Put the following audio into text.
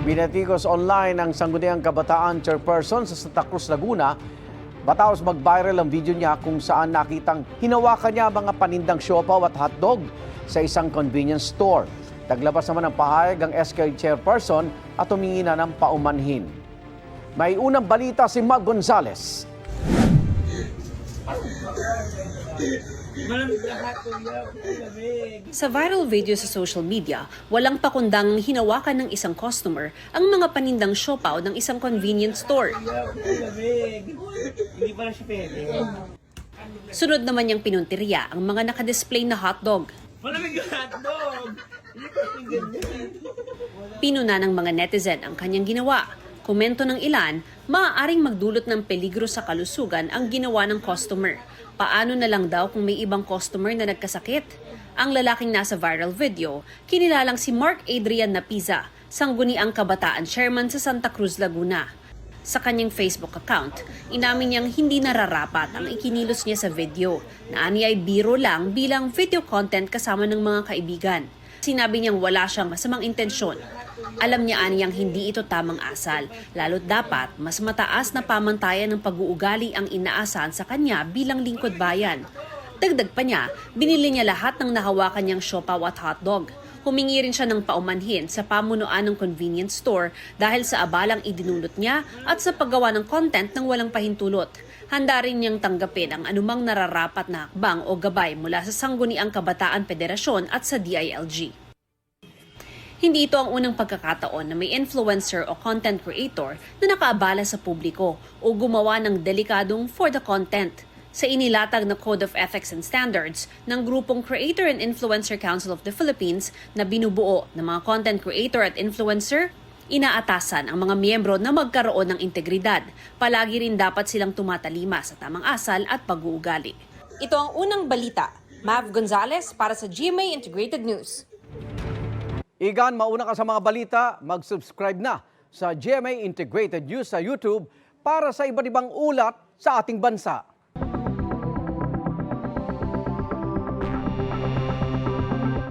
Binatikos online ang Sangguniang Kabataan Chairperson sa Santa Cruz, Laguna. Matapos mag-viral ang video niya kung saan nakitang hinawakan niya mga panindang siopaw at hotdog sa isang convenience store. Naglabas naman ng pahayag ang SK Chairperson at humingi na ng paumanhin. May unang balita si Mag Gonzales. Sa viral video sa social media, walang pakundang hinawakan ng isang customer ang mga panindang siopaw ng isang convenience store. Hindi pala siya pwede. Sunod naman niyang pinuntirya ang mga nakadisplay na hotdog. Malamig yung hotdog! Pinuna ng mga netizen ang kanyang ginawa. Komento ng ilan, maaaring magdulot ng peligro sa kalusugan ang ginawa ng customer. Paano na lang daw kung may ibang customer na nagkasakit? Ang lalaking nasa viral video, kinilalang si Mark Adrian Napiza, Sangguniang Kabataan Chairman sa Santa Cruz, Laguna. Sa kanyang Facebook account, inamin niyang hindi nararapat ang ikinilos niya sa video na ani ay biro lang bilang video content kasama ng mga kaibigan. Sinabi niyang wala siyang masamang intensyon. Alam niya aniyang hindi ito tamang asal, lalo't dapat mas mataas na pamantayan ng pag-uugali ang inaasahan sa kanya bilang lingkod bayan. Dagdag pa niya, binili niya lahat ng nahawakan niyang siopaw at hotdog. Humingi rin siya ng paumanhin sa pamunuan ng convenience store dahil sa abalang idinulot niya at sa paggawa ng content ng walang pahintulot. Handa rin niyang tanggapin ang anumang nararapat na hakbang o gabay mula sa Sangguniang Kabataan Federasyon at sa DILG. Hindi ito ang unang pagkakataon na may influencer o content creator na nakaabala sa publiko o gumawa ng delikadong for the content. Sa inilatag na Code of Ethics and Standards ng grupong Creator and Influencer Council of the Philippines na binubuo ng mga content creator at influencer, inaatasan ang mga miyembro na magkaroon ng integridad. Palagi rin dapat silang tumatalima sa tamang asal at pag-uugali. Ito ang unang balita. Mav Gonzales para sa GMA Integrated News. Igan, mauna ka sa mga balita, mag-subscribe na sa GMA Integrated News sa YouTube para sa iba't ibang ulat sa ating bansa.